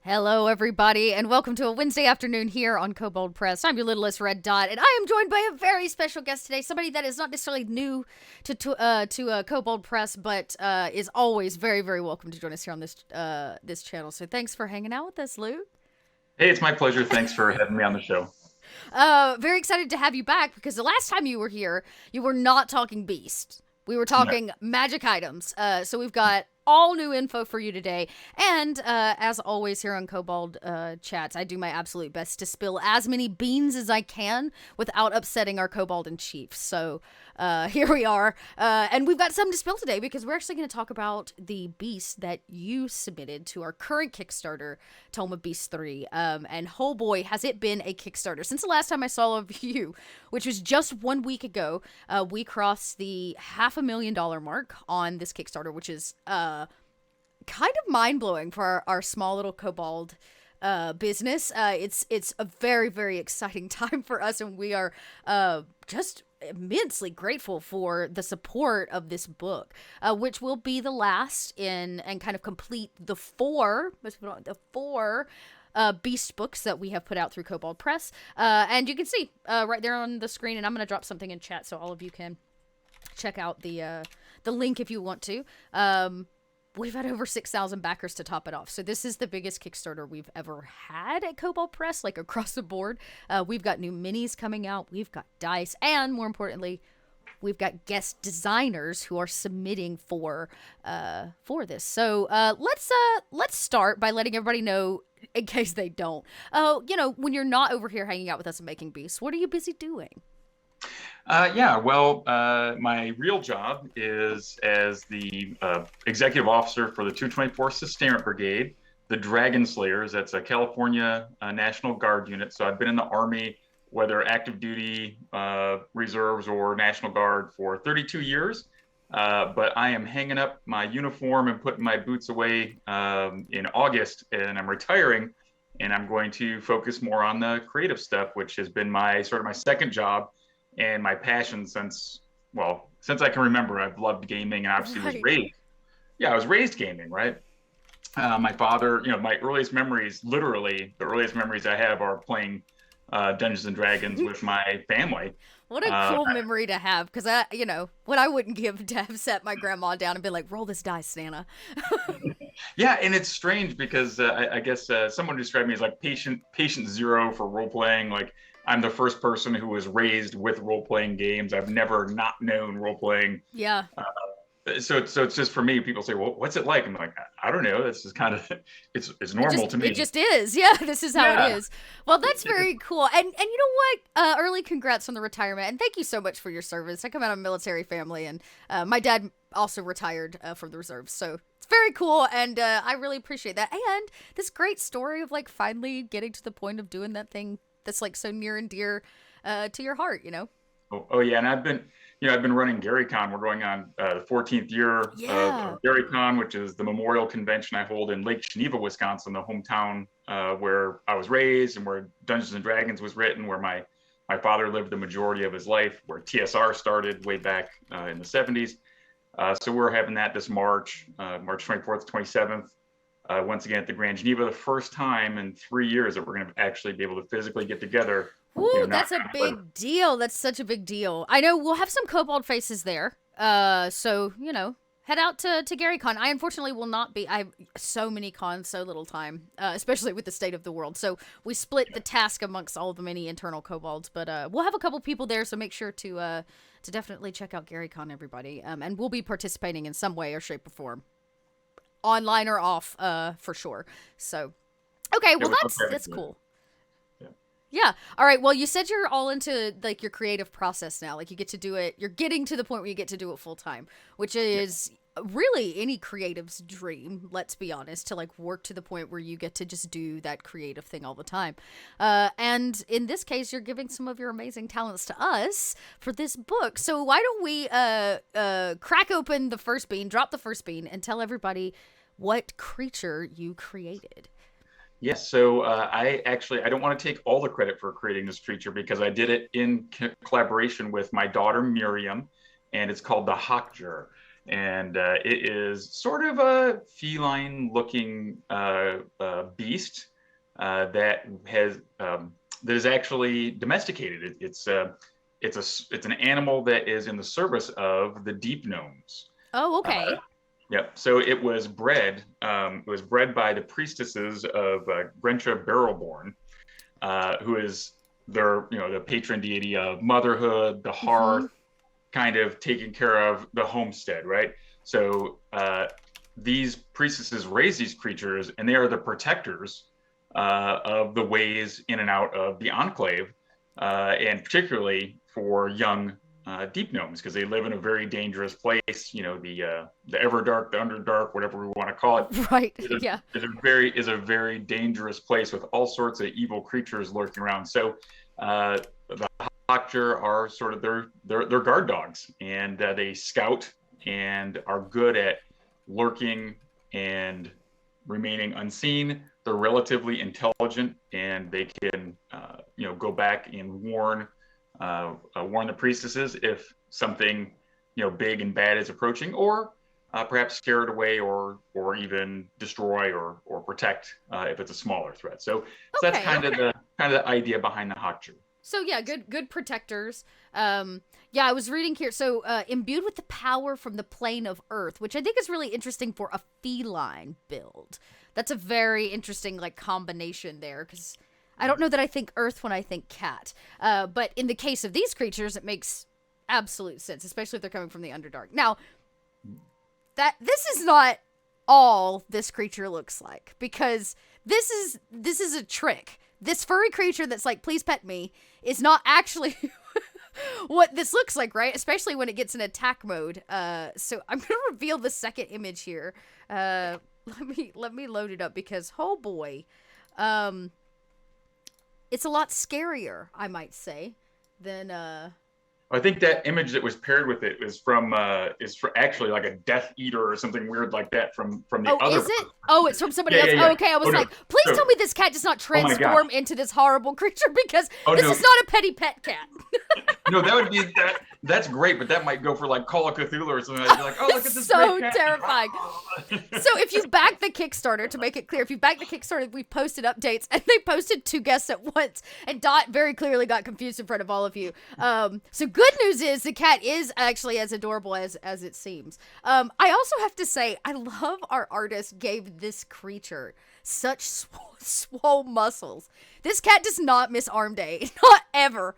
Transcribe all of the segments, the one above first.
Hello, everybody, and welcome to a Wednesday afternoon here on Kobold Press. I'm your littlest red dot, and I am joined by a very special guest today. Somebody that is not necessarily new to Kobold Press, but is always very, very welcome to join us here on this channel. So thanks for hanging out with us, Luke. Hey, it's my pleasure. Thanks for having me on the show. Very excited to have you back because the last time you were here, you were not talking Beast. We were Yeah. talking magic items. So we've got all new info for you today. And as always here on Kobold Chats, I do my absolute best to spill as many beans as I can without upsetting our Kobold in chief. So here we are. And we've got some to spill today because we're actually going to talk about the beast that you submitted to our current Kickstarter, Tome of Beasts 3. And oh boy, has it been a Kickstarter. Since the last time I saw of you, which was just 1 week ago, we crossed the $500,000 mark on this Kickstarter, which is kind of mind-blowing for our small little kobold business. It's a very, very exciting time for us, and we are just immensely grateful for the support of this book, which will be the last in and kind of complete the four Beast books that we have put out through Kobold Press. And you can see right there on the screen, and I'm going to drop something in chat so all of you can check out the link if you want to. We've had over 6,000 backers to top it off. So this is the biggest Kickstarter we've ever had at Kobold Press, like across the board. We've got new minis coming out. We've got dice. And more importantly, we've got guest designers who are submitting for this. So let's start by letting everybody know, in case they don't. When you're not over here hanging out with us and making beasts, what are you busy doing? My real job is as the executive officer for the 224th Sustainment Brigade, the Dragon Slayers. That's a California National Guard unit. So I've been in the Army, whether active duty, reserves, or National Guard for 32 years. But I am hanging up my uniform and putting my boots away in August, and I'm retiring. And I'm going to focus more on the creative stuff, which has been my second job and my passion since I can remember. I've loved gaming, and obviously I was raised gaming, right? My father, my earliest memories, literally the earliest memories I have are playing Dungeons and Dragons with my family. What a cool memory to have, because what I wouldn't give to have set my grandma down and be like, roll this dice, Nana. Yeah, and it's strange because I guess someone described me as like patient zero for role playing. Like, I'm the first person who was raised with role-playing games. I've never not known role-playing. Yeah. So it's just, for me, people say, well, what's it like? I'm like, I don't know. This is kind of, it's normal to me. It just is. Yeah, this is how it is. Well, that's very cool. And you know what? Early congrats on the retirement. And thank you so much for your service. I come out of a military family, and my dad also retired from the reserves. So it's very cool, and I really appreciate that. And this great story of like finally getting to the point of doing that thing that's like so near and dear to your heart, Oh yeah, and I've been running GaryCon. We're going on the 14th year of GaryCon, which is the memorial convention I hold in Lake Geneva, Wisconsin, the hometown where I was raised and where Dungeons and Dragons was written, where my father lived the majority of his life, where TSR started way back in the 70s. So we're having that this March 24th, 27th. Once again at the Grand Geneva, the first time in 3 years that we're going to actually be able to physically get together. Ooh, that's a big deal. That's such a big deal. I know we'll have some kobold faces there. So head out to GaryCon. I unfortunately will not be. I have so many cons, so little time, especially with the state of the world. So we split the task amongst all the many internal kobolds. But we'll have a couple people there, so make sure to definitely check out GaryCon, everybody. And we'll be participating in some way or shape or form, online or off, for sure. So okay, well that's cool. Yeah. All right. Well, you said you're all into like your creative process now. Like you get to do it. You're getting to the point where you get to do it full time, which is really any creative's dream. Let's be honest, to like work to the point where you get to just do that creative thing all the time. And in this case, you're giving some of your amazing talents to us for this book. So why don't we crack open the first bean, drop the first bean, and tell everybody what creature you created. Yes, so I don't want to take all the credit for creating this creature because I did it in collaboration with my daughter Miriam, and it's called the hocker. and it is sort of a feline-looking beast that has that is actually domesticated. It's an animal that is in the service of the deep gnomes. Oh, Uh, okay. Yep. So it was bred. It was bred by the priestesses of Grencha Barrelborn, who is the patron deity of motherhood, the Mm-hmm. hearth, kind of taking care of the homestead, right? So these priestesses raise these creatures, and they are the protectors of the ways in and out of the enclave, and particularly for young deep gnomes, because they live in a very dangerous place. The Everdark, the Underdark, whatever we want to call it, Right. is Yeah. a very dangerous place with all sorts of evil creatures lurking around. So the Hotcher are sort of their guard dogs, and they scout and are good at lurking and remaining unseen. They're relatively intelligent, and they can go back and warn the priestesses if something big and bad is approaching, or perhaps scare it away, or even destroy or protect if it's a smaller threat. So that's Okay. kind of the idea behind the Hotcher. So yeah, good protectors. Yeah, I was reading here. So imbued with the power from the plane of Earth, which I think is really interesting for a feline build. That's a very interesting like combination there, because I don't know that I think Earth when I think cat. But in the case of these creatures, it makes absolute sense, especially if they're coming from the Underdark. Now, that this is not all this creature looks like, because this is a trick. This furry creature that's like, please pet me, is not actually what this looks like, right? Especially when it gets in attack mode. So I'm gonna reveal the second image here. Let me load it up, because oh boy, it's a lot scarier, I might say, than I think that image that was paired with it is for actually like a Death Eater or something weird like that from the Oh, other. is it? Oh, it's from somebody Yeah, else. yeah, Oh, yeah. okay. I was Oh no. like, please So, tell me this cat does not oh my gosh. transform into this horrible creature, because Oh this no. is not a petty pet cat. No, that would be that. That's great, but that might go for like Call of Cthulhu or something. I'd be like, oh, look at this So great cat. terrifying. So if you back the Kickstarter, to make it clear, if you back the Kickstarter, we've posted updates, and they posted 2 guests at once, and Dot very clearly got confused in front of all of you. So good news is the cat is actually as adorable as it seems. I also have to say, I love our artist gave this creature such swole muscles. This cat does not miss arm day, not ever.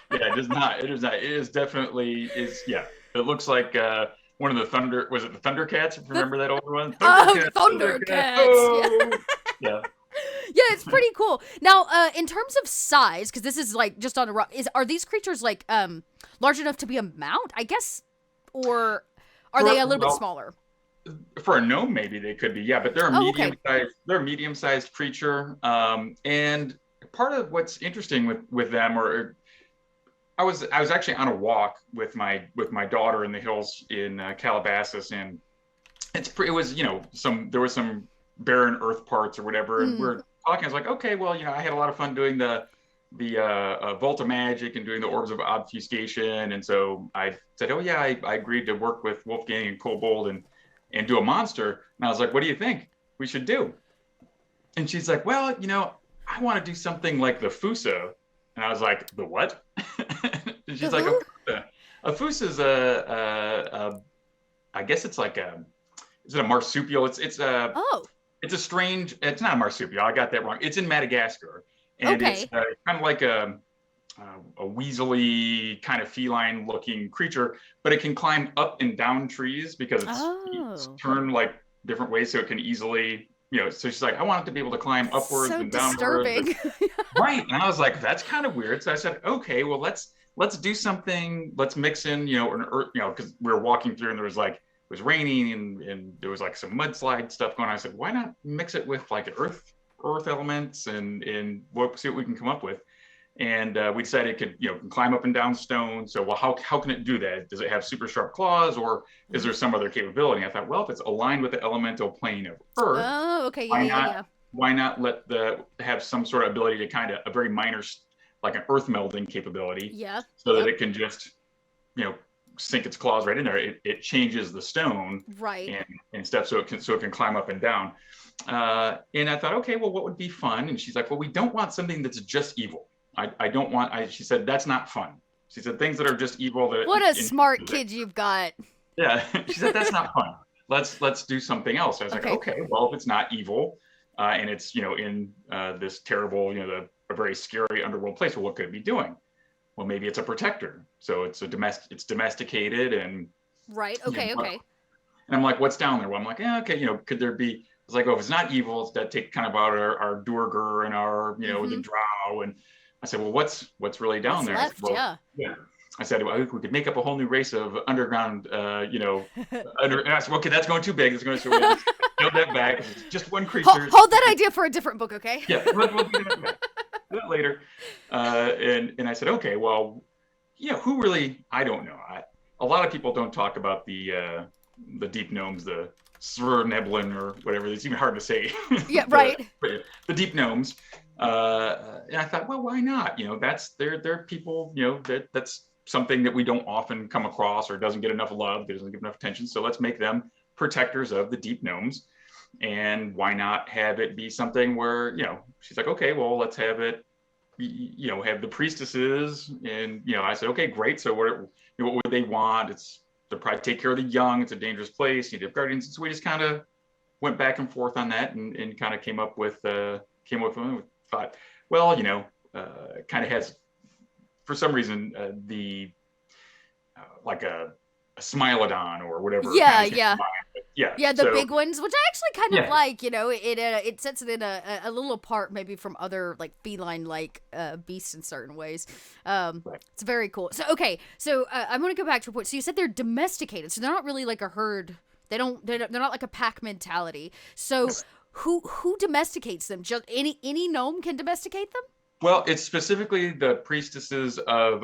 Yeah, it does not. It is not. It is definitely is. Yeah, it looks like one of the Thunder. Was it the Thundercats? If you remember that older one? Oh, Thundercats. Thundercats! Oh! Yeah. Yeah, it's pretty cool. Now, in terms of size, because this is like just on a rough, are these creatures like large enough to be a mount? I guess, or are they a little bit smaller? For a gnome, maybe they could be. Yeah, but they're a Oh, okay. medium-sized. They're a medium-sized creature. And part of what's interesting with them, or I was actually on a walk with my daughter in the hills in Calabasas, and it was there was some barren earth parts or whatever, and Mm. we're talking. I was like, okay, well, I had a lot of fun doing the Volta Magic and doing the Orbs of Obfuscation, and so I said, oh yeah, I agreed to work with Wolfgang and Kobold and do a monster. And I was like, what do you think we should do? And she's like, well, I want to do something like the Fusa. And I was like, the what? And she's like, Who? a Fusa is I guess it's like is it a marsupial? Oh, It's a strange. It's not a marsupial. I got that wrong. It's in Madagascar, and it's okay. kind of like a weaselly kind of feline-looking creature, but it can climb up and down trees because it's Oh, turned like different ways, so it can easily. So she's like, I want it to be able to climb upwards so and downwards. disturbing. Right. And I was like, that's kind of weird. So I said, okay, well, let's do something. Let's mix in, an earth, because we were walking through and there was like, it was raining and there was like some mudslide stuff going on. I said, why not mix it with like earth elements and see what we can come up with. And we decided it could, can climb up and down stones. So, well, how can it do that? Does it have super sharp claws, or is there some other capability? I thought, well, if it's aligned with the elemental plane of Earth, Oh, okay. Yeah, why yeah, not? yeah. Why not have some sort of ability to kind of a very minor, like an earth melding capability, Yeah. so that Yep. it can just, you know, sink its claws right in there. It changes the stone Right. and stuff so it can climb up and down. And I thought, okay, well, what would be fun? And she's like, well, we don't want something that's just evil. I don't want. She said that's not fun. She said things that are just evil. What a smart kid you've got. Yeah, she said that's not fun. Let's do something else. I was like, okay, well, if it's not evil, and it's in this terrible, a very scary underworld place, well, what could it be doing? Well, maybe it's a protector. So it's it's domesticated and right. Okay. Okay. And I'm like, what's down there? Well, I'm like, okay, could there be? It's like, oh, if it's not evil, it's that take kind of out our Durger and our the Drow. And I said, well, what's really down there? Left? Well, yeah. I said, well, we could make up a whole new race of underground, and I said, okay, that's going too big. It's going to build that back. It's just one creature. Hold that idea for a different book, okay? Yeah, we'll do that later. And I said, okay, well, who really? I don't know. A lot of people don't talk about the deep gnomes, the Sverneblin or whatever. It's even hard to say. Yeah, right. The deep gnomes. And I thought, well, why not? They're people. That's something that we don't often come across or doesn't get enough love, doesn't get enough attention. So let's make them protectors of the deep gnomes. And why not have it be something where, she's like, okay, well, let's have it, have the priestesses. And, I said, okay, great. So what would they want? It's to probably take care of the young. It's a dangerous place. You have guardians. So we just kind of went back and forth on that and kind of came up with thought, well, kind of has, for some reason, like a Smilodon or whatever. Yeah. Yeah, the big ones, which I actually kind of like. It sets it in a little apart, maybe from other like feline-like beasts in certain ways. Right. It's very cool. So I'm going to go back to a point. So you said they're domesticated, so they're not really like a herd. They're not like a pack mentality. So who domesticates them? Just any gnome can domesticate them? Well, it's specifically the priestesses of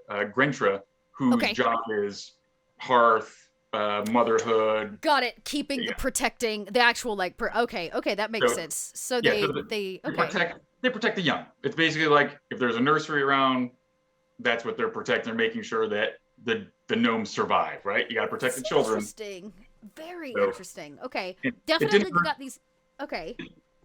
Grintra, whose job is hearth, motherhood. Got it. Keeping, protecting the actual okay, that makes sense. So they protect the young. It's basically like if there's a nursery around, that's what they're protecting. They're making sure that the gnomes survive, right? You got to protect the children. Interesting. Very interesting. Okay. Definitely we got these. Okay.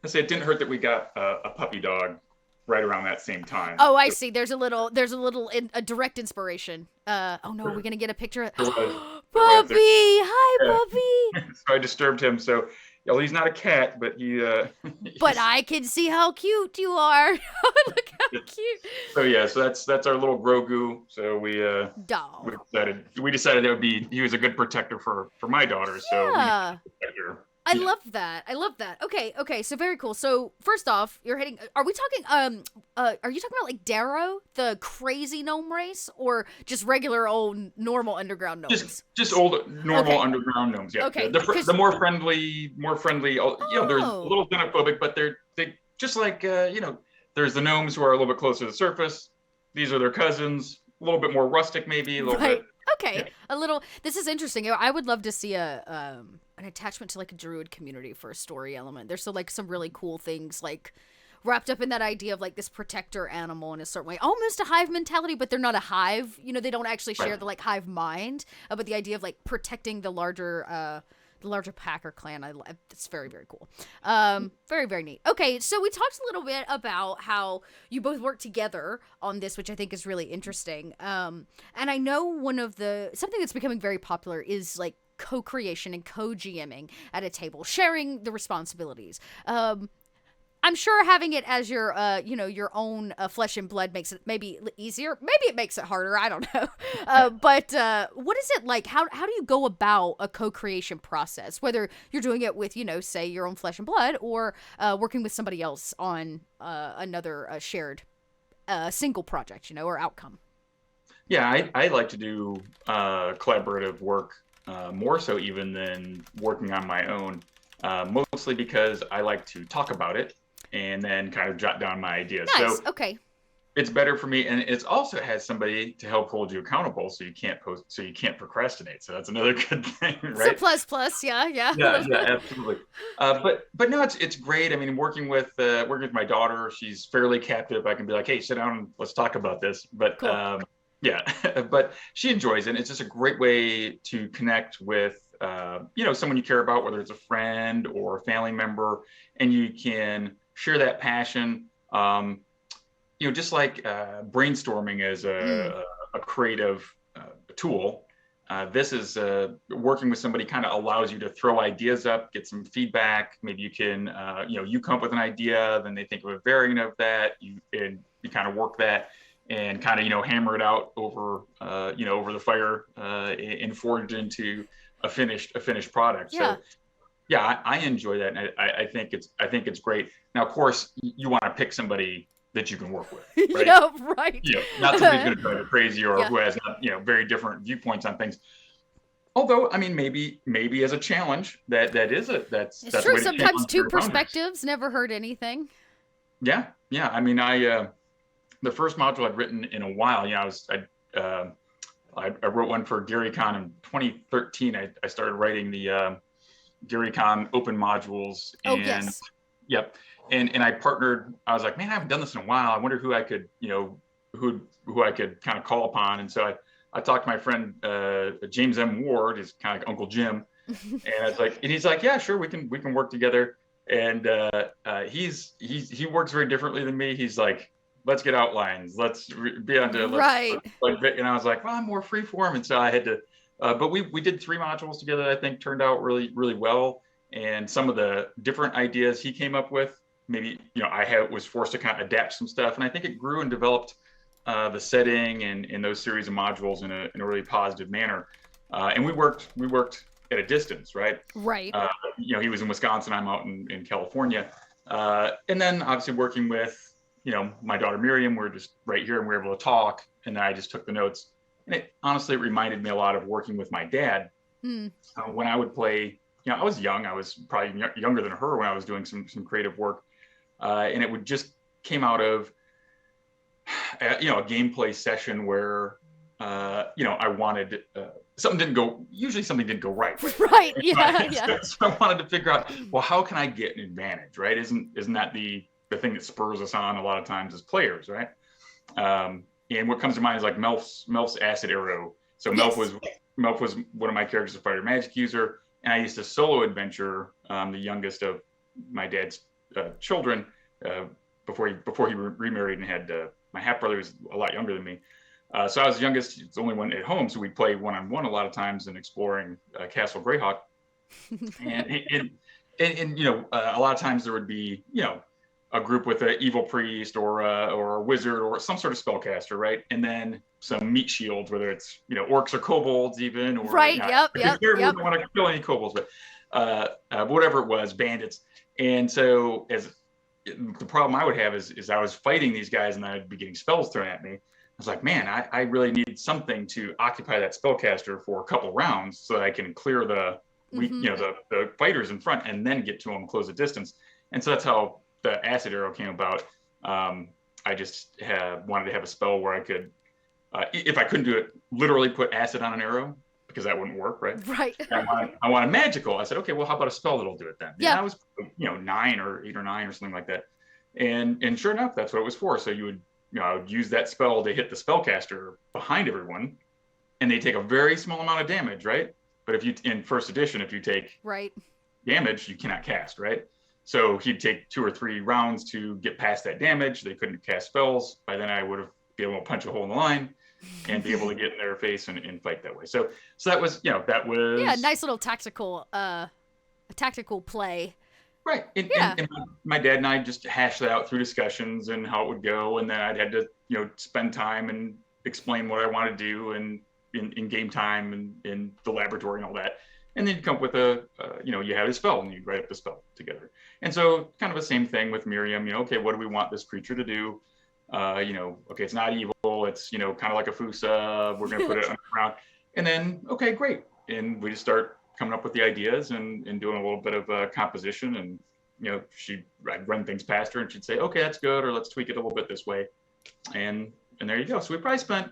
I say it didn't hurt that we got a puppy dog right around that same time. Oh, I see. There's a direct inspiration. Oh no, we're gonna get a picture. Puppy, hi, puppy. So I disturbed him. So, he's not a cat, but he. But I can see how cute you are. Look how cute. So that's our little Grogu. So we decided he was a good protector for my daughter. So I love that. Okay. So very cool. So first off, are we talking? Are you talking about like Darrow, the crazy gnome race, or just regular old normal underground gnomes? Just old normal underground gnomes. Yeah. Okay. The more friendly. They're a little xenophobic, but they just like there's the gnomes who are a little bit closer to the surface. These are their cousins, a little bit more rustic, maybe a little bit. Okay. Yeah. A little. This is interesting. I would love to see an attachment to like a druid community for a story element. There's still like some really cool things like wrapped up in that idea of like this protector animal in a certain way, almost a hive mentality, but they're not a hive. They don't actually share the like hive mind, but the idea of like protecting the larger pack or clan. It's very, very cool. Very, very neat. Okay, so we talked a little bit about how you both work together on this, which I think is really interesting. And I know something that's becoming very popular is like co-creation and co-GMing at a table, sharing the responsibilities. I'm sure having it as your own flesh and blood makes it maybe easier. Maybe it makes it harder. I don't know. But what is it like? How do you go about a co-creation process? Whether you're doing it with, say your own flesh and blood or working with somebody else on another shared single project, or outcome. Yeah, I like to do collaborative work more so even than working on my own, mostly because I like to talk about it and then kind of jot down my ideas. Nice. So okay. It's better for me, and it also has somebody to help hold you accountable, so you can't procrastinate. So that's another good thing, right? It's a plus. Yeah, absolutely. But no, it's great. I mean, working with my daughter, she's fairly captive. I can be like, hey, sit down and let's talk about this. But cool. Yeah, but she enjoys it. It's just a great way to connect with, someone you care about, whether it's a friend or a family member, and you can share that passion. Just like brainstorming is Mm, a creative tool. This is working with somebody kind of allows you to throw ideas up, get some feedback. Maybe you can, you come up with an idea, then they think of a variant of that. You kind of work that and kind of, hammer it out over, over the fire and forge it into a finished product. yeah. So yeah, I enjoy that, and I think it's great. Now, of course, you want to pick somebody that you can work with, right? Yeah, right. Not somebody who's going to drive you crazy or Yeah. who has very different viewpoints on things. Although, I mean, maybe as a challenge, It's that's a true. way to Sometimes challenge two your boundaries. perspectives never hurt anything. Yeah, yeah. I mean, the first module I'd written in a while. I wrote one for GaryCon in 2013. I started writing the GaryCon open modules, Oh, and yes. yep. And I partnered. I was like, man, I haven't done this in a while. I wonder who I could, who I could kind of call upon. And so I talked to my friend James M. Ward, is kind of like Uncle Jim, and I was like, and he's like, yeah, sure, we can work together. And he works very differently than me. He's like, let's get outlines, be on to Right. and I was like, well, I'm more free form, and so I had to. But we did 3 modules together that I think turned out really really well. And some of the different ideas he came up with, maybe was forced to kind of adapt some stuff, and I think it grew and developed the setting and in those series of modules in a really positive manner. And we worked at a distance, right? Right. He was in Wisconsin, I'm out in California, and then obviously working with my daughter Miriam, we're just right here and we're able to talk, and then I just took the notes. And it reminded me a lot of working with my dad Mm. when I would play. I was young. I was probably younger than her when I was doing some creative work, and it would just came out of a gameplay session where I wanted something didn't go. Usually something didn't go right. Right. Yeah. Yeah. So I wanted to figure out, well, how can I get an advantage, right? Isn't that the thing that spurs us on a lot of times as players, right? And what comes to mind is like Melf's acid arrow. So Yes. Melf was one of my characters, a fighter magic user, and I used to solo adventure the youngest of my dad's children before he remarried and had my half brother was a lot younger than me. So I was the youngest, it's the only one at home, so we'd play one-on-one a lot of times in exploring Castle Greyhawk. And a lot of times there would be a group with an evil priest or a wizard or some sort of spellcaster, right? And then some meat shields, whether it's orcs or kobolds even, or Right. Yep. Yep. we Yep. don't want to kill any kobolds, but whatever it was, bandits. And so as the problem I would have is I was fighting these guys and I'd be getting spells thrown at me. I was like, man, I really need something to occupy that spellcaster for a couple rounds so that I can clear the Mm-hmm. the fighters in front and then get to them, close the distance. And so that's how the acid arrow came about. I just wanted to have a spell where I could, if I couldn't do it, literally put acid on an arrow, because that wouldn't work, right? Right. I wanted magical. I said, okay, well, how about a spell that'll do it then? Yeah. And I was, 9 or 8 or 9 or something like that. And sure enough, that's what it was for. So I would use that spell to hit the spellcaster behind everyone, and they take a very small amount of damage, right? But in first edition, if you take Right. damage, you cannot cast, right? So he'd take 2 or 3 rounds to get past that damage. They couldn't cast spells. By then I would have been able to punch a hole in the line and be able to get in their face and fight that way. So that was, Yeah. Nice little tactical play. right. Yeah. And my dad and I just hashed that out through discussions and how it would go. And then I'd had to, spend time and explain what I wanted to do and in game time and in the laboratory and all that. And then you come up with you have a spell and you write up the spell together. And so kind of the same thing with Miriam, okay, what do we want this creature to do? Okay, it's not evil. It's, kind of like a Fusa. We're going to put it underground. And then, okay, great. And we just start coming up with the ideas and doing a little bit of composition. And, I'd run things past her and she'd say, okay, that's good. Or let's tweak it a little bit this way. And there you go. So we probably spent,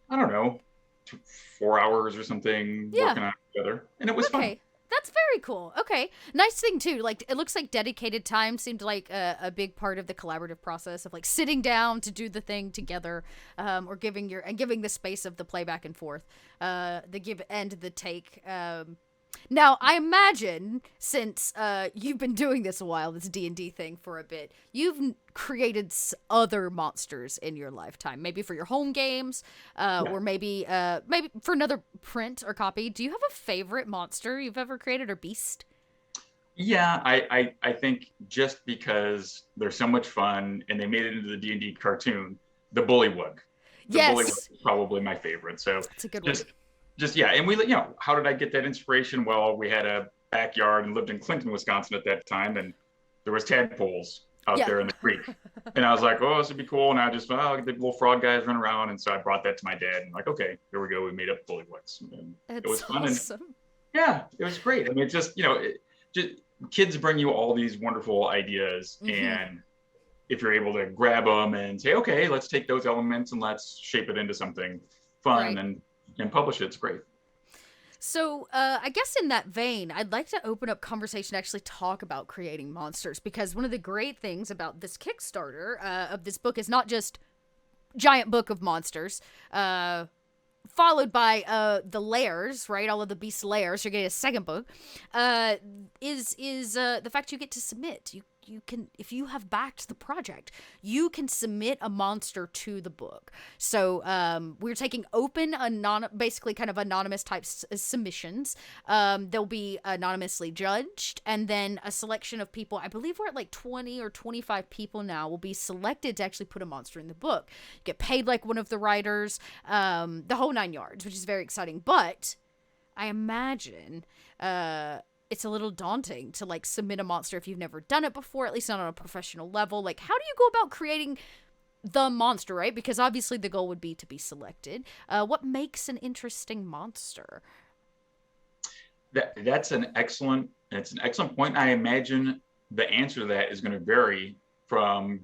I don't know, 4 hours or something working on it together. And it was fun. That's very cool. Okay. Nice thing too. Like it looks like dedicated time seemed like a big part of the collaborative process of like sitting down to do the thing together, or giving the space of the play back and forth, the give and the take. Now, I imagine since you've been doing this a while, this D&D thing for a bit, you've created other monsters in your lifetime, maybe for your home games, or maybe for another print or copy. Do you have a favorite monster you've ever created or beast? Yeah, I think just because they're so much fun and they made it into the D&D cartoon, the Bullywug. The Bullywug is probably my favorite. So that's a good one. Just yeah, and we, how did I get that inspiration? Well, we had a backyard and lived in Clinton, Wisconsin at that time, and there was tadpoles out there in the creek, and I was like, oh, this would be cool. And I just, the little frog guys run around, and so I brought that to my dad, and like, okay, here we go, we made up Bullywugs, and it was fun, awesome. And yeah, it was great. I mean, it's just kids bring you all these wonderful ideas, and if you're able to grab them and say, okay, let's take those elements and let's shape it into something fun and publish it, it's great. So I guess in that vein, I'd like to open up conversation to actually talk about creating monsters, because one of the great things about this Kickstarter of this book is not just giant book of monsters, followed by the layers, right? All of the beast layers. You're getting a second book. Is the fact you get to submit. You can, if you have backed the project, you can submit a monster to the book. So we're taking open, basically kind of anonymous type submissions. They'll be anonymously judged, and then a selection of people, I believe we're at like 20 or 25 people now, will be selected to actually put a monster in the book. You get paid like one of the writers, the whole 9 yards, which is very exciting. But I imagine it's a little daunting to like submit a monster if you've never done it before, at least not on a professional level. Like, how do you go about creating the monster, right? Because obviously the goal would be to be selected. What makes an interesting monster? That's an excellent point. I imagine the answer to that is going to vary from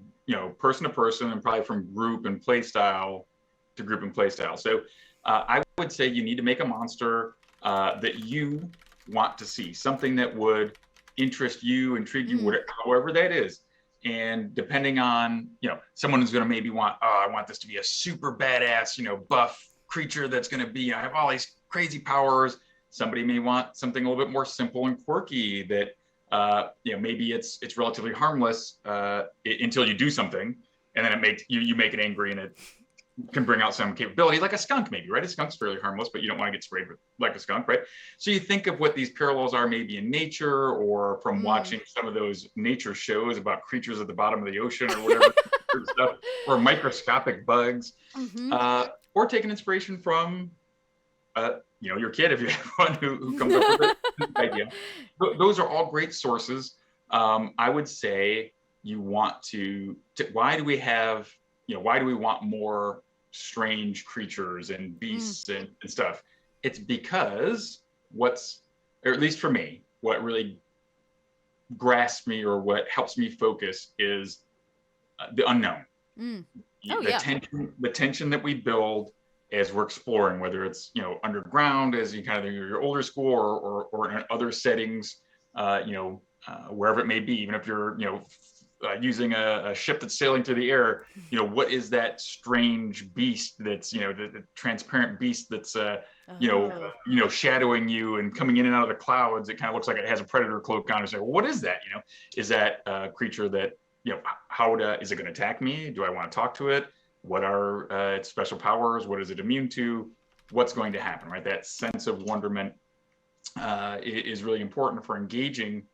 person to person, and probably from group and play style to group and play style. So I would say you need to make a monster that you want to see, something that would interest you, intrigue you, whatever, however that is. And depending on, someone who's going to maybe want, I want this to be a super badass, buff creature that's going to be, I have all these crazy powers. Somebody may want something a little bit more simple and quirky that, maybe it's relatively harmless until you do something, and then it makes you make it angry, and it can bring out some capability, like a skunk maybe, right? A skunk's fairly harmless, but you don't want to get sprayed with like a skunk, right? So you think of what these parallels are maybe in nature, or from watching some of those nature shows about creatures at the bottom of the ocean or whatever, stuff, or microscopic bugs, or take an inspiration from, your kid, if you have one who comes up with an idea. Those are all great sources. I would say you want to why do we want more strange creatures and beasts and stuff? It's because or at least for me, what really grasps me or what helps me focus is the unknown. The tension that we build as we're exploring, whether it's underground as you kind of your older school, or in other settings, wherever it may be, even if you're using a ship that's sailing through the air, what is that strange beast that's the transparent beast that's shadowing you and coming in and out of the clouds? It kind of looks like it has a predator cloak on. It's like, well, what is that? Is that a creature that is it going to attack me? Do I want to talk to it? What are its special powers? What is it immune to? What's going to happen, right? That sense of wonderment is really important for engaging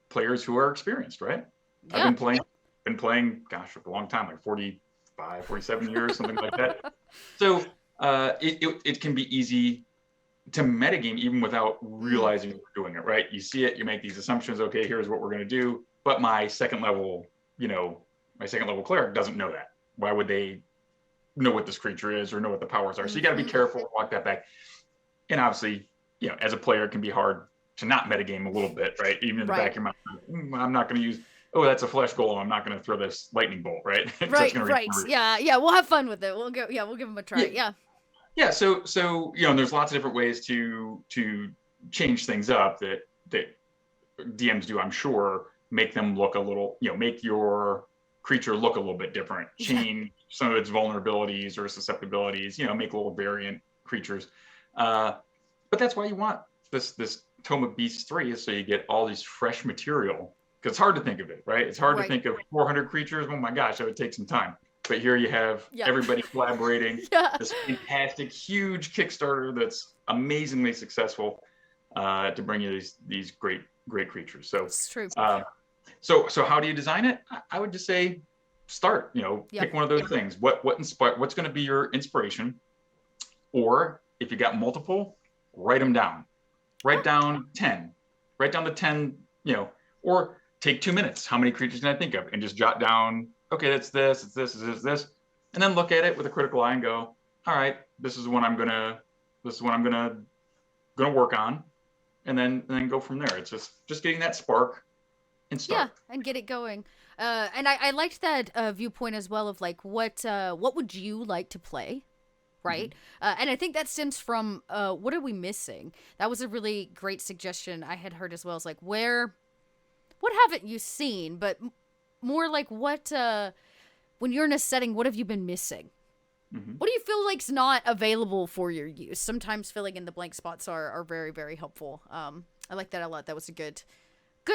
players who are experienced, right? Yeah. I've been playing, gosh, for a long time, like 45, 47 years, something like that. So it can be easy to metagame even without realizing you're doing it, right? You see it, you make these assumptions, okay, here's what we're going to do. But my second level cleric doesn't know that. Why would they know what this creature is or know what the powers are? So you got to be careful, walk that back. And obviously, as a player, it can be hard to not metagame a little bit, right? Even in the back of your mind, I'm not going to use, that's a flesh golem, I'm not going to throw this lightning bolt, right? Right. Yeah, we'll have fun with it. We'll give them a try. Yeah. Yeah, so there's lots of different ways to change things up that DMs do, I'm sure, make them look a little, make your creature look a little bit different, Yeah. change some of its vulnerabilities or susceptibilities, make little variant creatures. But that's why you want this Tome of Beasts 3, is so you get all these fresh material. Because it's hard to think of it, right? It's hard to think of 400 creatures. Oh my gosh, that would take some time. But here you have everybody collaborating. Yeah. This fantastic, huge Kickstarter that's amazingly successful to bring you these great creatures. So It's true. So how do you design it? I would just say start. Pick one of those things. What's going to be your inspiration? Or if you got multiple, write them down. Write down 10. Write down the 10. Or take 2 minutes. How many creatures can I think of? And just jot down. Okay, that's this. It's this. It's this. And then look at it with a critical eye and go, all right, this is what I'm gonna work on, and then go from there. It's just getting that spark and start. Yeah, and get it going. And I liked that viewpoint as well of like what would you like to play, right? And I think that stems from what are we missing? That was a really great suggestion I had heard as well. As like what haven't you seen? But more like what when you're in a setting, what have you been missing? What do you feel like's not available for your use? Sometimes filling in the blank spots are very, very helpful. I like that a lot. That was a good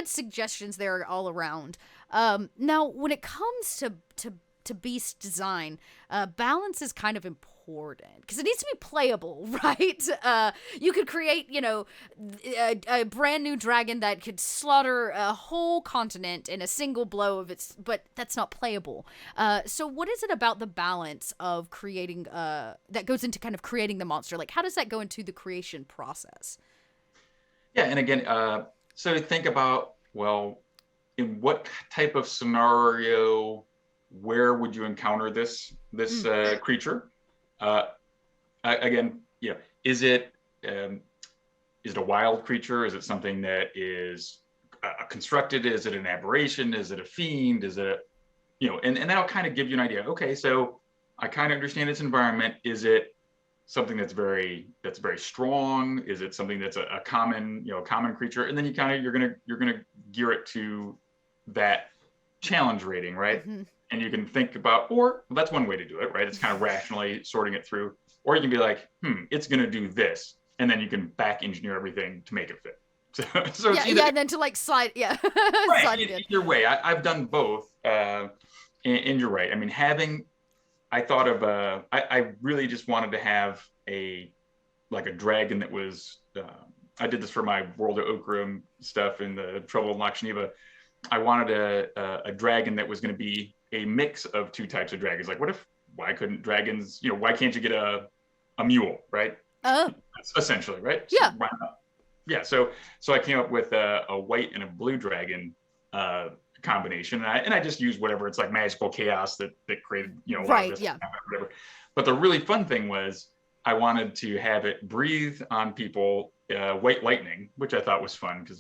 suggestions there all around. Now, when it comes to beast design, balance is kind of important because it needs to be playable, right? You could create, a brand new dragon that could slaughter a whole continent in a single blow of its, but that's not playable. So what is it about the balance of creating, that goes into kind of creating the monster? Like, how does that go into the creation process? Yeah, and again, so think about, well, in what type of scenario, where would you encounter this creature? Again, is it a wild creature? Is it something that is constructed? Is it an aberration? Is it a fiend? Is it, and that'll kind of give you an idea. Okay, so I kind of understand its environment. Is it something that's very strong? Is it something that's a common creature? And then you're gonna gear it to that challenge rating, right? And you can think about, or that's one way to do it, right? It's kind of rationally sorting it through. Or you can be like, it's gonna do this, and then you can back engineer everything to make it fit. So it's either, and then to like slide, right, slide it in. Either way, I've done both, and you're right. I mean, I thought of I really just wanted to have a dragon that was. I did this for my World of Okra stuff in the Trouble in Loch Geneva. I wanted a dragon that was going to be a mix of two types of dragons. Like, why couldn't dragons? Why can't you get a mule, right? Oh, essentially, right? Yeah. So, yeah. So I came up with a white and a blue dragon combination, and I just used whatever. It's like magical chaos that created right, yeah. Whatever. But the really fun thing was I wanted to have it breathe on people white lightning, which I thought was fun because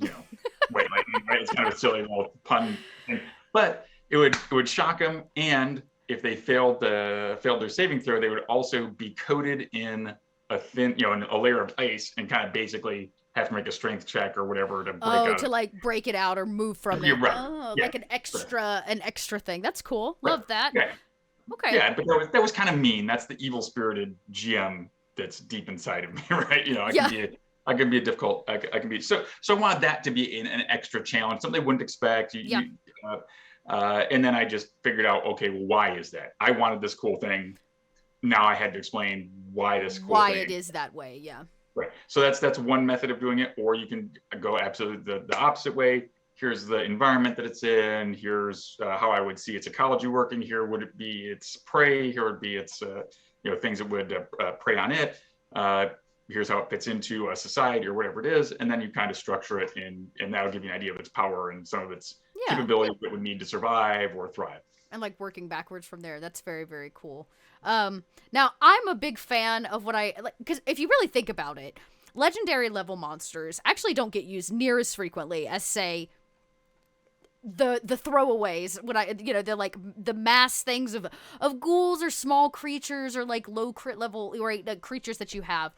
white lightning, right? It's kind of a silly little pun thing. But it would shock them, and if they failed their saving throw, they would also be coated in a thin, in a layer of ice, and kind of basically have to make a strength check or whatever to break out. To like break it out or move from it. Right. Oh, like an extra thing. That's cool. Right. Love that. Yeah. Okay. Yeah, but that was kind of mean. That's the evil spirited GM that's deep inside of me, right? I can be a difficult. I can be so. I wanted that to be an extra challenge, something they wouldn't expect. And then I just figured out, okay, well, why is that? I wanted this cool thing. Now I had to explain why this cool why thing. it is that way. Yeah. Right. So that's one method of doing it, or you can go absolutely the opposite way. Here's the environment that it's in. Here's how I would see its ecology working. Here would it be its prey. Here would be its things that would prey on it. Here's how it fits into a society or whatever it is, and then you kind of structure it and that'll give you an idea of its power and some of its capabilities that would need to survive or thrive. And like working backwards from there. That's very, very cool. Now I'm a big fan of what I like, because if you really think about it, legendary level monsters actually don't get used near as frequently as, say, the throwaways when they're like the mass things of ghouls or small creatures or like low crit level or creatures that you have.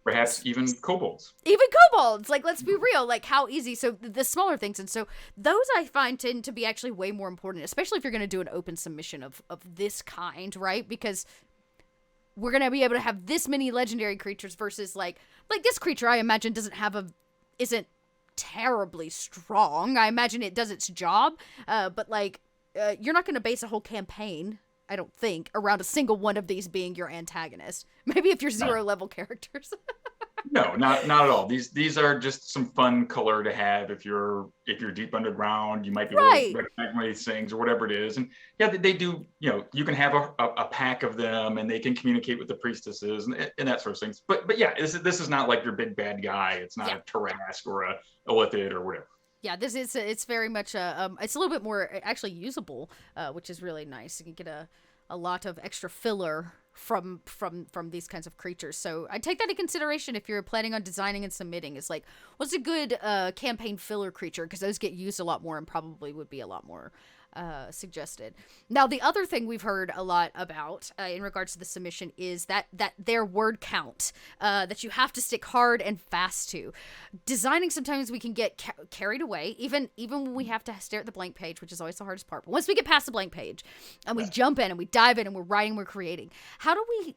Perhaps even kobolds. Even kobolds, like, let's be real, like, how easy. So the smaller things, and so those I find tend to be actually way more important, especially if you're going to do an open submission of this kind, right? Because we're going to be able to have this many legendary creatures versus like this creature, I imagine isn't terribly strong. I imagine it does its job, but like you're not going to base a whole campaign, I don't think, around a single one of these being your antagonist. Maybe if you're 0 level characters. No, not at all. These are just some fun color to have if you're deep underground. You might be able to recognize these things or whatever it is. And yeah, they do. You can have a pack of them, and they can communicate with the priestesses and that sort of things. But yeah, this is not like your big bad guy. It's not a Tarask or a Illithid or whatever. Yeah, it's very much it's a little bit more actually usable, which is really nice. You can get a lot of extra filler from these kinds of creatures. So I take that into consideration if you're planning on designing and submitting. It's like, what's a good campaign filler creature? Because those get used a lot more and probably would be a lot more suggested. Now, the other thing we've heard a lot about in regards to the submission is that their word count that you have to stick hard and fast to. Designing, sometimes we can get carried away, even when we have to stare at the blank page, which is always the hardest part. But once we get past the blank page and we jump in and we dive in and we're writing, we're creating, how do we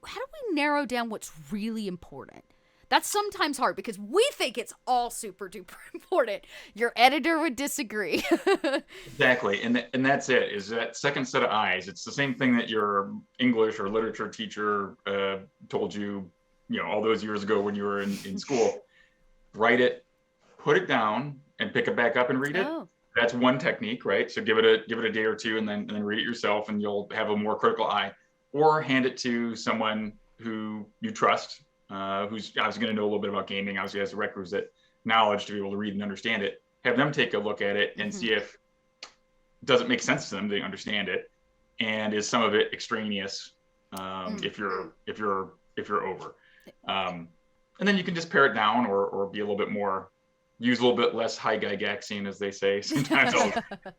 narrow down what's really important? That's sometimes hard because we think it's all super duper important. Your editor would disagree. Exactly. And that's it, is that second set of eyes. It's the same thing that your English or literature teacher told you, all those years ago when you were in school. Write it, put it down, and pick it back up and read it. Oh. That's one technique, right? So give it a day or two and then read it yourself, and you'll have a more critical eye. Or hand it to someone who you trust, who's obviously going to know a little bit about gaming, obviously has the requisite knowledge to be able to read and understand it. Have them take a look at it and see if does it make sense to them, they understand it, and is some of it extraneous if you're over. And then you can just pare it down or be a little bit more, use a little bit less high Gygaxian, as they say. Sometimes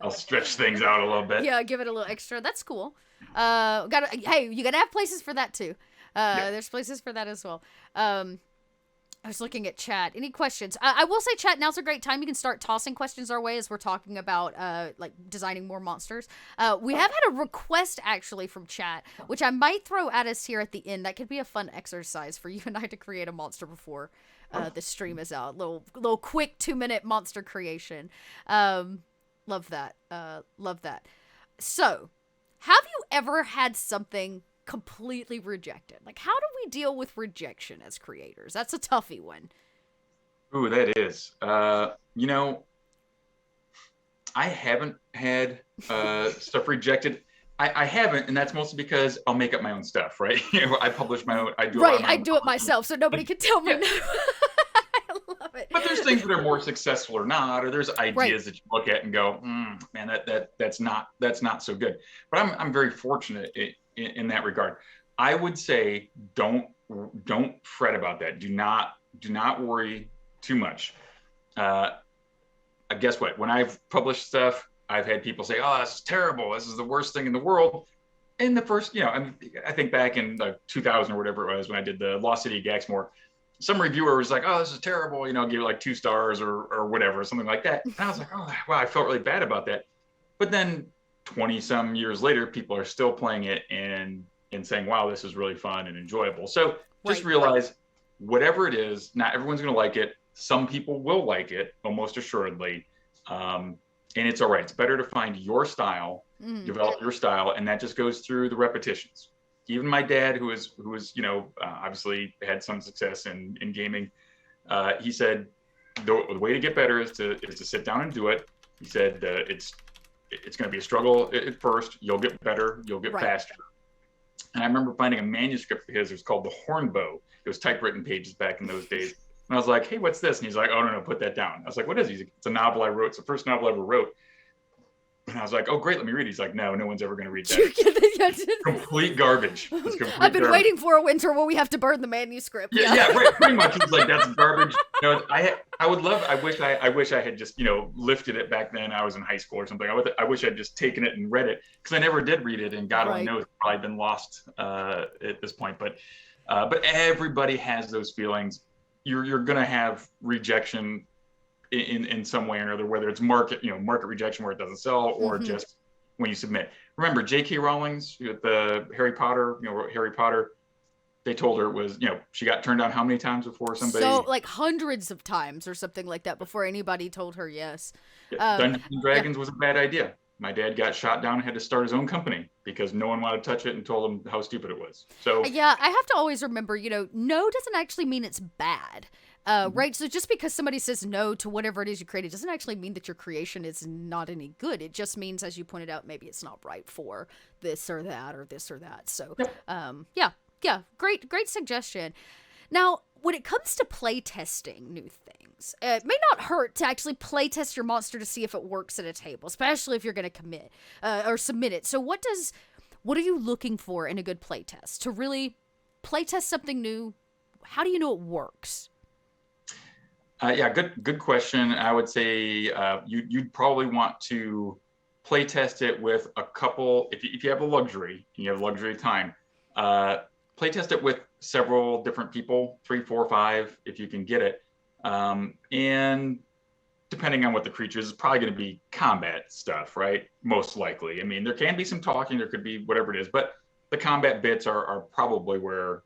I'll stretch things out a little bit. Yeah, give it a little extra. That's cool. You gotta have places for that too. There's places for that as well. I was looking at chat. Any questions? I will say, chat, now's a great time. You can start tossing questions our way as we're talking about like designing more monsters. We have had a request actually from chat, which I might throw at us here at the end. That could be a fun exercise for you and I to create a monster before the stream is out. Little quick 2-minute monster creation. Love that. Love that. So, have you ever had something completely rejected? Like, how do we deal with rejection as creators? That's a toughie one. Ooh, that is. I haven't had stuff rejected. I haven't, and that's mostly because I'll make up my own stuff, right? I publish my own. I do it myself, so nobody can tell me no. I love it. But there's things that are more successful or not, or there's ideas that you look at and go, man, that's not so good. But I'm very fortunate in that regard. I would say don't fret about that. Do not worry too much. Guess what? When I've published stuff, I've had people say, "Oh, this is terrible. This is the worst thing in the world." In the first, I think back in 2000 or whatever it was when I did the Lost City of Gaxmore, some reviewer was like, "Oh, this is terrible. Give it like 2 stars or whatever, something like that." And I was like, "Oh, wow, I felt really bad about that." But then 20 some years later, people are still playing it and saying, "Wow, this is really fun and enjoyable." So just realize whatever it is, not everyone's going to like it. Some people will like it, almost assuredly. And it's all right. It's better to find your style, develop your style, and that just goes through the repetitions. Even my dad, who was obviously had some success in gaming, he said the way to get better is to sit down and do it. He said it's going to be a struggle at first. You'll get better. You'll get faster. And I remember finding a manuscript of his. It was called The Hornbow. It was typewritten pages back in those days. And I was like, "Hey, what's this?" And he's like, "Oh, no, put that down." I was like, "What is it?" He's like, "It's a novel I wrote. It's the first novel I ever wrote." And I was like, oh, great, let me read it. He's like, no one's ever going to read that. Complete garbage. It's complete I've been garbage. waiting for a winter where we have to burn the manuscript. Yeah, right. Pretty much. He's like, that's garbage. I would love. I wish I had just lifted it back then. I was in high school or something. I wish I'd just taken it and read it, because I never did read it, and God only knows, it's probably been lost at this point. But everybody has those feelings. You're gonna have rejection in some way or another, whether it's market rejection where it doesn't sell, or just when you submit. Remember J.K. Rowling's with the Harry Potter, Harry Potter, they told her it was, she got turned down how many times before somebody? So like hundreds of times or something like that before anybody told her yes. Dungeons and Dragons was a bad idea. My dad got shot down and had to start his own company because no one wanted to touch it and told him how stupid it was. So yeah, I have to always remember, no doesn't actually mean it's bad. Right? So just because somebody says no to whatever it is you created doesn't actually mean that your creation is not any good. It just means, as you pointed out, maybe it's not right for this or that or this or that. So, yeah, great suggestion. Now, when it comes to playtesting new things, it may not hurt to actually playtest your monster to see if it works at a table, especially if you're going to commit or submit it. So what are you looking for in a good playtest? To really playtest something new, how do you know it works? Yeah, good question. I would say you'd probably want to play test it with a couple. If you have the luxury, you have luxury time. Play test it with several different people, 3, 4, 5, if you can get it. And depending on what the creature is, it's probably going to be combat stuff, right? Most likely. I mean, there can be some talking, there could be whatever it is, but the combat bits are probably where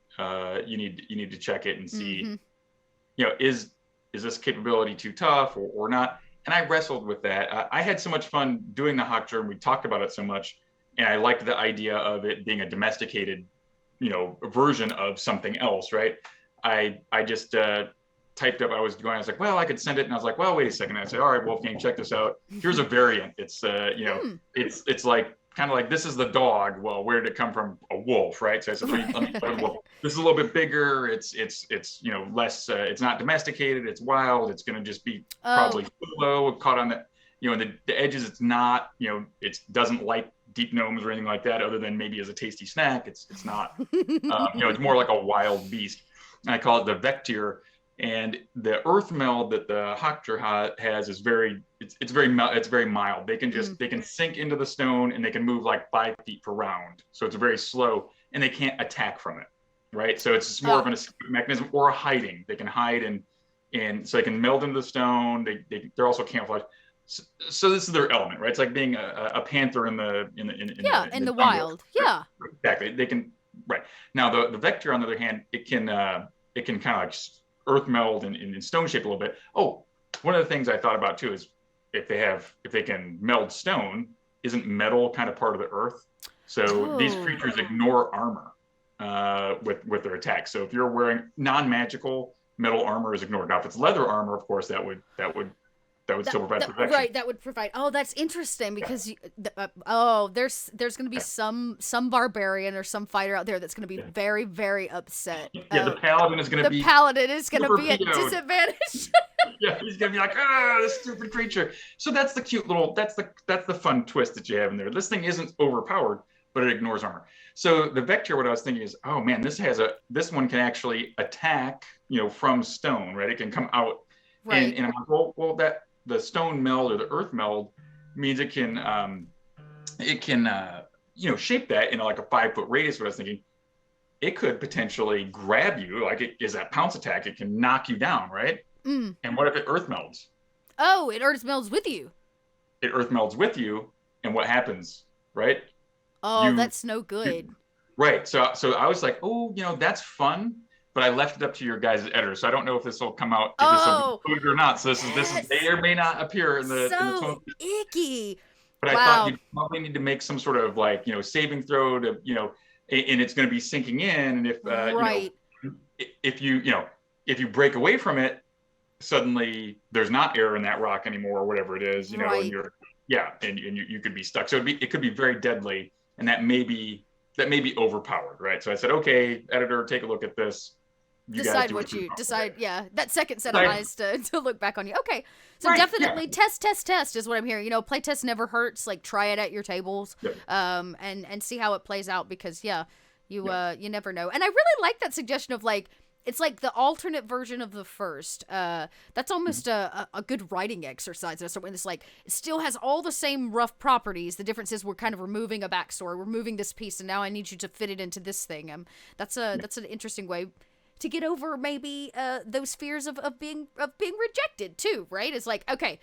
you need to check it and see, is this capability too tough or not? And I wrestled with that. I had so much fun doing the hocker, and we talked about it so much, and I liked the idea of it being a domesticated, version of something else, right? I just typed up, I was like, well, I could send it, and I was like, well, wait a second. I said, all right, Wolfgang, check this out. Here's a variant. It's it's like kind of like, this is the dog. Well, where did it come from? A wolf, right? So I said, let me this is a little bit bigger. It's less. It's not domesticated. It's wild. It's going to just be probably low, caught on the the edges. It's not. It doesn't like deep gnomes or anything like that, other than maybe as a tasty snack. It's not. It's more like a wild beast. And I call it the vector. And the earth meld that the hocker has is it's very mild. They can sink into the stone, and they can move like 5 feet per round. So it's very slow, and they can't attack from it, right? So it's more of an escape mechanism or a hiding. They can hide and so they can meld into the stone. They're also camouflage. So this is their element, right? It's like being a panther in the wild. Yeah, exactly. They can, right. Now the vector, on the other hand, it can kind of like earth meld in stone shape a little bit. Oh, one of the things I thought about too is if they can meld stone, isn't metal kind of part of the earth? So these creatures ignore armor with their attacks. So if you're wearing non-magical, metal armor is ignored. Now, if it's leather armor, of course, that would still provide protection. Right, that would provide. Oh, that's interesting because there's going to be some barbarian or some fighter out there that's going to be very, very upset. Yeah, the paladin is going to be at disadvantage. Yeah, he's going to be like, this stupid creature. So that's the cute little. That's the fun twist that you have in there. This thing isn't overpowered, but it ignores armor. So the vector, what I was thinking is, oh man, this one can actually attack, from stone, right? It can come out. Right. And I'm like, well, that the stone meld or the earth meld means it can shape that in like a 5-foot radius. What I was thinking, it could potentially grab you, like it is that pounce attack. It can knock you down, right? And what if it earth melds? Oh, it earth melds with you. It earth melds with you, and what happens, right? Oh, that's no good. Right. So I was like, that's fun. But I left it up to your guys' editor, so I don't know if this will come out, if this will be included or not. So this is may or may not appear in the. So in the tone. Icky. But I thought you probably need to make some sort of like saving throw to and it's going to be sinking in, and if if you break away from it, suddenly there's not air in that rock anymore or whatever it is, and you're and you could be stuck. So it could be very deadly, and that may be overpowered, right? So I said, okay, editor, take a look at this. you guys decide do what you you want. decide. Yeah, that second set of Right. eyes to look back on you. Okay, so Right. definitely test is what I'm hearing. You know, playtest never hurts. Like try it at your tables, Yeah. and see how it plays out because Yep. you never know. And I really like that suggestion of like it's like the alternate version of the first. That's almost a good writing exercise. So when it's like it still has all the same rough properties. The difference is we're kind of removing a backstory. We're moving this piece, and now I need you to fit it into this thing. That's an interesting way to get over maybe those fears of being rejected too, right? It's like, okay,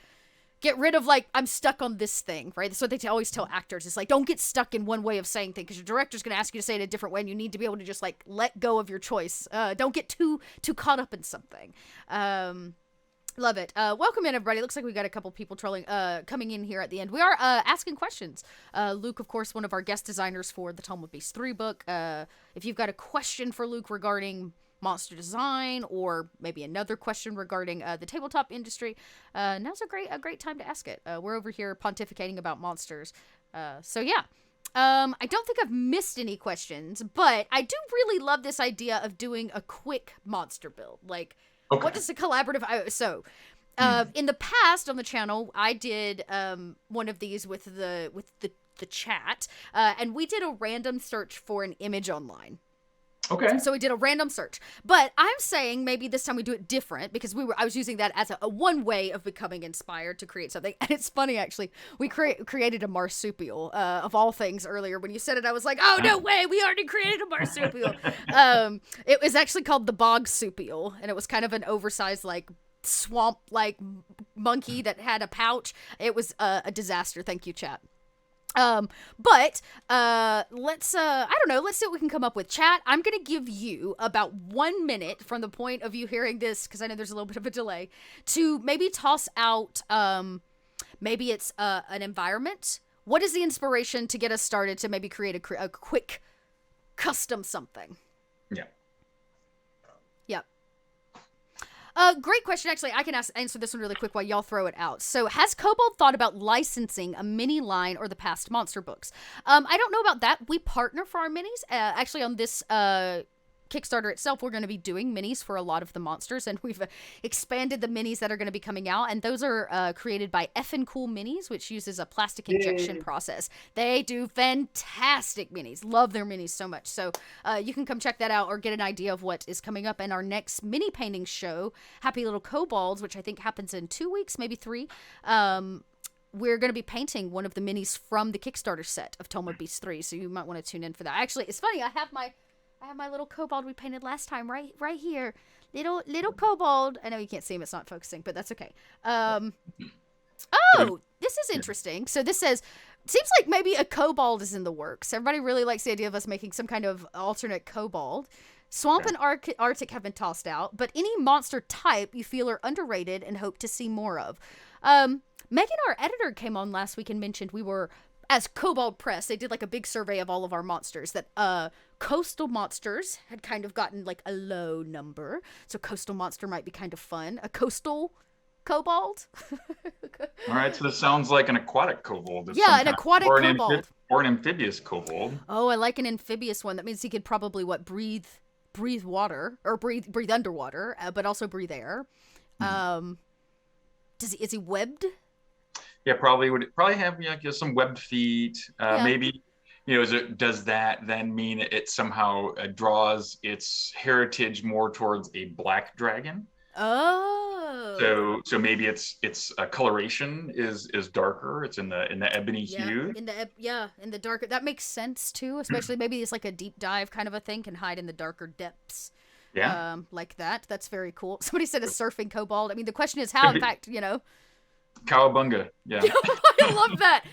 get rid of like I'm stuck on this thing, right? That's what they always tell actors. It's like don't get stuck in one way of saying things because your director's going to ask you to say it a different way, and you need to be able to just like let go of your choice. Don't get too caught up in something. Love it. Welcome in, everybody. Looks like we got a couple people coming in here at the end. We are asking questions. Luke, of course, one of our guest designers for the Tome of Beasts 3 book. If you've got a question for Luke regarding monster design or maybe another question regarding the tabletop industry, now's a great time to ask it. We're over here pontificating about monsters. So yeah. I don't think I've missed any questions, but I do really love this idea of doing a quick monster build. Like, Okay. what does a collaborative... in the past on the channel, I did one of these with the chat, and we did a random search for an image online. Okay. So we did a random search, but I'm saying maybe this time we do it different because I was using that as a one way of becoming inspired to create something. And it's funny, actually, we created a marsupial of all things earlier. When you said it, I was like, oh, no way, we already created a marsupial. It was actually called the bogsupial, and it was kind of an oversized, like, swamp like monkey that had a pouch. It was a disaster. Thank you, chat. Let's I don't know, let's see what we can come up with. Chat, I'm gonna give you about 1 minute from the point of you hearing this, because I know there's a little bit of a delay, to maybe toss out maybe it's an environment. What is the inspiration to get us started to maybe create a quick custom something? Yeah. Yep. Great question. Actually, I can answer this one really quick while y'all throw it out. So, has Kobold thought about licensing a mini line or the past monster books? I don't know about that. We partner for our minis. Actually, on this Kickstarter itself, we're going to be doing minis for a lot of the monsters, and we've expanded the minis that are going to be coming out, and those are created by Effin' Cool Minis, which uses a plastic injection process. They do fantastic minis. Love their minis so much. So you can come check that out or get an idea of what is coming up in our next mini painting show, Happy Little Kobolds, which I think happens in 2 weeks, maybe 3. We're going to be painting one of the minis from the Kickstarter set of Tome of Beasts 3, so you might want to tune in for that. Actually, it's funny, I have my little kobold we painted last time right here. Little kobold. I know you can't see him, it's not focusing, but that's okay. This is interesting. So this says, seems like maybe a kobold is in the works. Everybody really likes the idea of us making some kind of alternate kobold. Swamp and Arctic have been tossed out, but any monster type you feel are underrated and hope to see more of. Megan, our editor, came on last week and mentioned we were, as Kobold Press, they did like a big survey of all of our monsters, that coastal monsters had kind of gotten like a low number. So coastal monster might be kind of fun. A coastal kobold. All right, so this sounds like an aquatic kobold. Yeah, an aquatic kobold. Or an amphibious kobold. Oh, I like an amphibious one. That means he could probably breathe water, or breathe underwater, but also breathe air. Is he webbed? Yeah, probably have some webbed feet. Maybe does that then mean it somehow draws its heritage more towards a black dragon? Oh. So maybe its coloration is darker. It's in the ebony hue. In the darker. That makes sense too. Especially maybe it's like a deep dive kind of a thing, can hide in the darker depths. Yeah. Like that. That's very cool. Somebody said a surfing kobold. I mean, the question is how. In fact, Cowabunga. Yeah. I love that.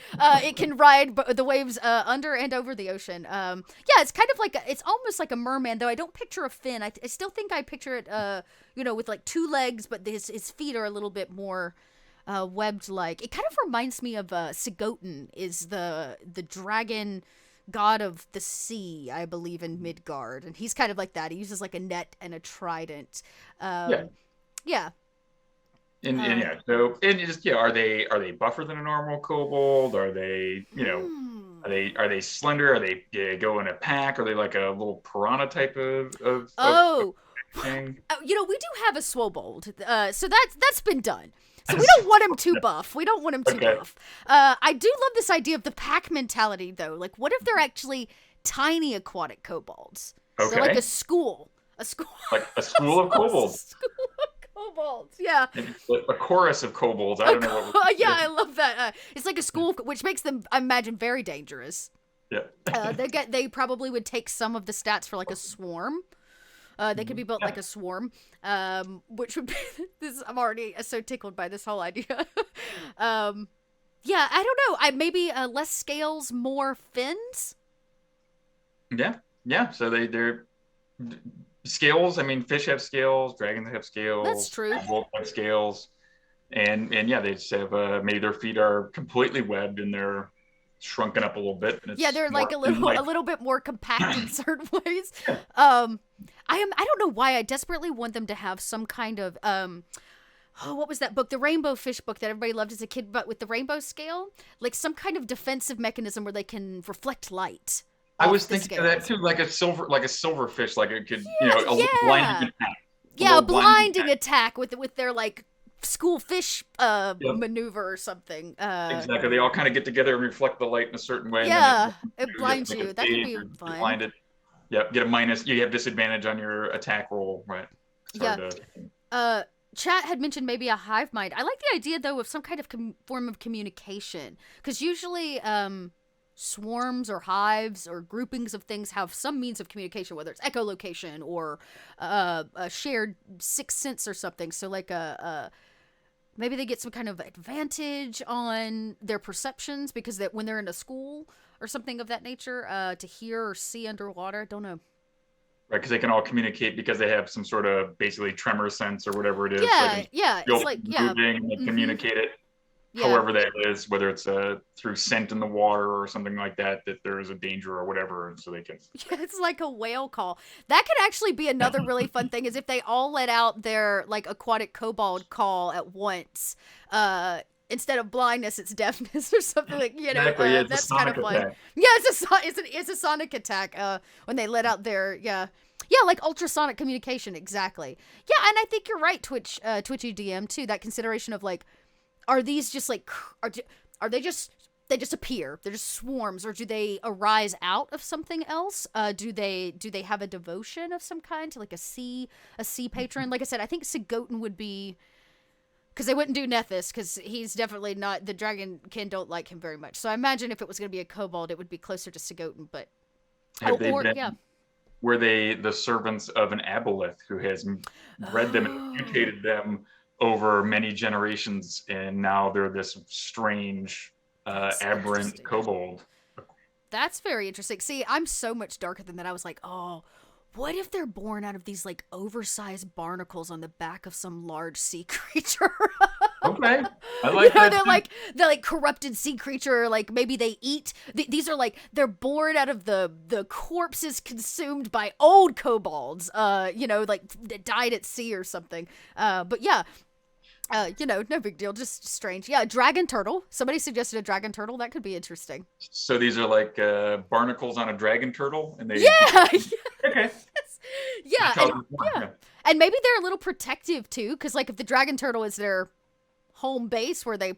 It can ride the waves under and over the ocean. It's kind of like it's almost like a merman, though I don't picture a fin. I still think I picture it, with like 2 legs, but his feet are a little bit more webbed-like. It kind of reminds me of Sigoten, is the dragon god of the sea, I believe, in Midgard, and he's kind of like that. He uses like a net and a trident. Yeah. Are they buffer than a normal kobold? Are they are they slender? Are they go in a pack? Are they like a little piranha type of thing? You know, we do have a Swobold, so that's been done. So we don't want him too buff. We don't want him too buff. I do love this idea of the pack mentality, though. Like, what if they're actually tiny aquatic kobolds? Okay. They're like a school. A school. Like a school of kobolds. A school of kobolds, yeah. Maybe a chorus of kobolds. I don't know what. Yeah, I love that. It's like a school, which makes them, I imagine, very dangerous. Yeah. They probably would take some of the stats for like a swarm. They could be built like a swarm, which would be I'm already so tickled by this whole idea. Yeah, I don't know. Maybe less scales, more fins. Yeah. So they're scales. I mean, fish have scales, dragons have scales. That's true. Wolves have scales, and yeah, they just have maybe their feet are completely webbed and they're shrunken up a little bit. And yeah, they're like a little bit more compact in certain ways. I don't know why I desperately want them to have some kind of what was that book? The Rainbow Fish book that everybody loved as a kid, but with the rainbow scale, like some kind of defensive mechanism where they can reflect light. I was thinking of that too, like a silver fish, like it could, a blinding attack. A blinding attack with their like school fish maneuver or something. Exactly. They all kind of get together and reflect the light in a certain way. Yeah, it blinds you. That could be fun. Blinded. Yep. Get a minus. You have disadvantage on your attack roll, right? Chat had mentioned maybe a hive mind. I like the idea though of some kind of form of communication, because usually swarms or hives or groupings of things have some means of communication, whether it's echolocation or a shared sixth sense or something. So like maybe they get some kind of advantage on their perceptions because that when they're in a school or something of that nature, to hear or see underwater. Don't know. Right, because they can all communicate because they have some sort of basically tremor sense or whatever it is. Yeah. It's like moving and they communicate it. Yeah. However that is, whether it's through scent in the water or something like that there is a danger or whatever, and so they can. Yeah, it's like a whale call. That could actually be another really fun thing, is if they all let out their like aquatic kobold call at once. Instead of blindness, it's deafness or something like Exactly, that's kind of fun. Attack. Yeah, it's a sonic attack. When they let out their like ultrasonic communication. Exactly. Yeah, and I think you're right, Twitchy DM too. That consideration of like, are these just like are they just appear? They're just swarms, or do they arise out of something else? Do they have a devotion of some kind to like a sea patron? Like I said, I think Sigoten would be. Because they wouldn't do Nethys, because he's definitely not, the dragon kin don't like him very much. So I imagine if it was going to be a kobold, it would be closer to Sigoten, but... Were they the servants of an aboleth who has bred them and mutated them over many generations, and now they're this strange, aberrant kobold? That's very interesting. See, I'm so much darker than that. I was like, oh... What if they're born out of these, like, oversized barnacles on the back of some large sea creature? Okay. I like that. They're like corrupted sea creature. Like, maybe they eat. These are, like, they're born out of the corpses consumed by old kobolds, that died at sea or something. But yeah. No big deal, just strange. Yeah, dragon turtle. Somebody suggested a dragon turtle. That could be interesting. So these are like barnacles on a dragon turtle, and they. Yeah. Okay. Yeah. And maybe they're a little protective too, because like if the dragon turtle is their home base where they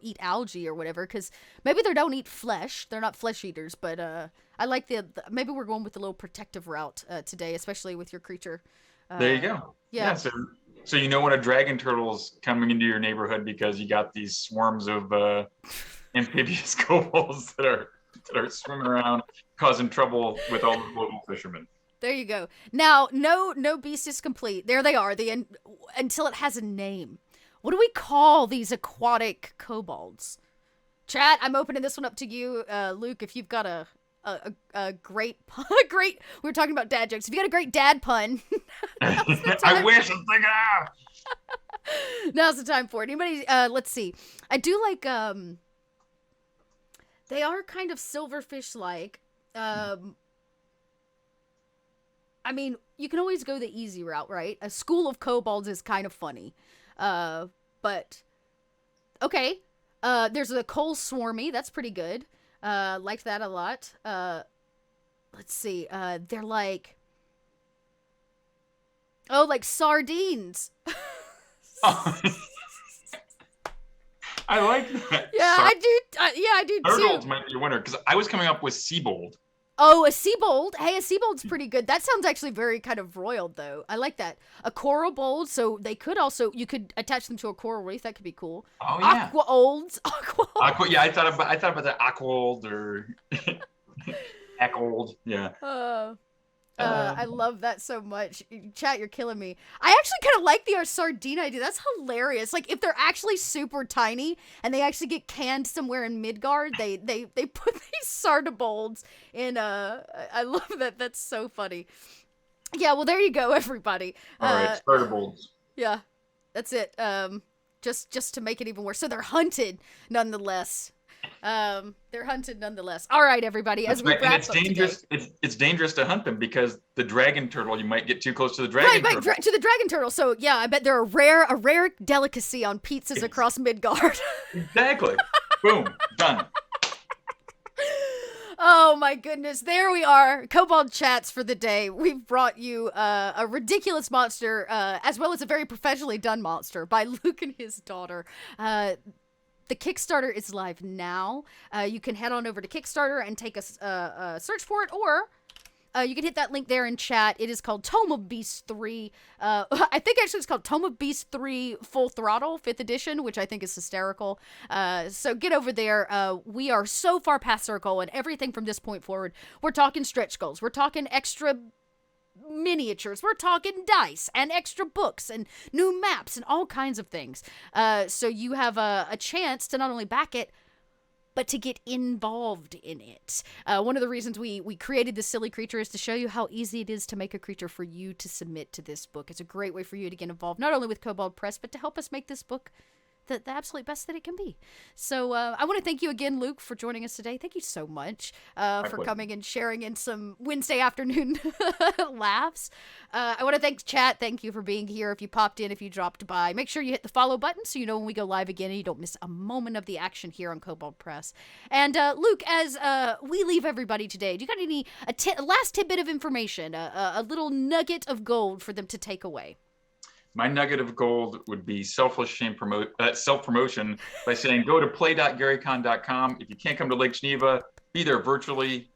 eat algae or whatever, because maybe they don't eat flesh. They're not flesh eaters, but I like the maybe we're going with the little protective route today, especially with your creature. There you go. Yeah. So when a dragon turtle's coming into your neighborhood because you got these swarms of amphibious kobolds that are swimming around causing trouble with all the local fishermen. There you go. Now, no beast is complete. There they are. Until it has a name. What do we call these aquatic kobolds? Chat, I'm opening this one up to you, Luke. If you've got a great pun, we were talking about dad jokes. If you got a great dad pun, I wish I'm thinking now's the time for it. Anybody? Let's see. I do like. They are kind of silverfish-like. I mean, you can always go the easy route, right? A school of kobolds is kind of funny. But okay. There's a coal swarmy. That's pretty good. Liked that a lot. Let's see. They're like... Oh, like sardines. Oh, I like that. Yeah, I do. I do Turtles too. might be a winner because I was coming up with Seabold. Oh, a Seabold. Hey, a Seabold's pretty good. That sounds actually very kind of royal, though. I like that. A coral bold, so they could also, you could attach them to a coral reef. That could be cool. Oh yeah, Aqua olds. Aqua. Aqua. Yeah, I thought about the Aquold or Echold. Yeah. I love that so much. Chat, you're killing me. I actually kind of like the sardine idea. That's hilarious. Like, if they're actually super tiny and they actually get canned somewhere in Midgard, they put these sardabolds in. I love that. That's so funny. Yeah. Well, there you go, everybody. All right, Startabolds. Yeah, that's it. Just to make it even worse. So they're hunted nonetheless. They're hunted nonetheless. All right, everybody. As we wrap and it's up dangerous. Today, It's dangerous to hunt them because the dragon turtle. You might get too close to the dragon turtle. to the dragon turtle. So yeah, I bet they're a rare delicacy on pizzas across Midgard. Exactly. Boom. Done. Oh my goodness, there we are. Kobold Chats for the day. We've brought you a ridiculous monster, as well as a very professionally done monster by Luke and his daughter. The Kickstarter is live now. You can head on over to Kickstarter and take a search for it, or you can hit that link there in chat. It is called Tome of Beasts 3. I think actually it's called Tome of Beasts 3 Full Throttle, 5th edition, which I think is hysterical. So get over there. We are so far past our goal, and everything from this point forward, we're talking stretch goals. We're talking extra miniatures, we're talking dice and extra books and new maps and all kinds of things, so you have a chance to not only back it but to get involved in it. One of the reasons we created this silly creature is to show you how easy it is to make a creature for you to submit to this book. It's a great way for you to get involved, not only with Kobold Press, but to help us make this book the absolute best that it can be. So I want to thank you again, Luke, for joining us today. Thank you so much for coming and sharing in some Wednesday afternoon laughs. I want to thank chat. Thank you for being here. If you popped in, if you dropped by, make sure you hit the follow button so you know when we go live again and you don't miss a moment of the action here on Kobold Press. And Luke, as we leave everybody today, do you got any a last tidbit of information, a little nugget of gold for them to take away? My nugget of gold would be self-promotion by saying go to play.garycon.com. If you can't come to Lake Geneva, be there virtually.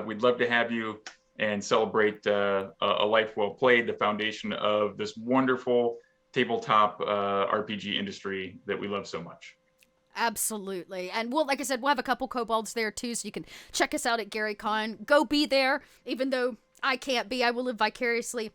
We'd love to have you and celebrate a life well played, the foundation of this wonderful tabletop RPG industry that we love so much. Absolutely. And we'll, like I said, we'll have a couple kobolds there too, so you can check us out at GaryCon. Go be there, even though I can't be. I will live vicariously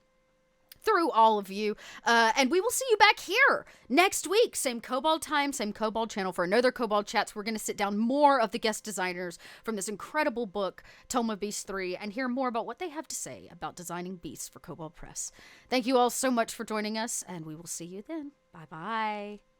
through all of you, and we will see you back here next week. Same Kobold time, same Kobold channel for another Kobold Chats. We're going to sit down more of the guest designers from this incredible book, Tome of Beasts 3, and hear more about what they have to say about designing beasts for Kobold Press. Thank you all so much for joining us, and we will see you then. Bye-bye.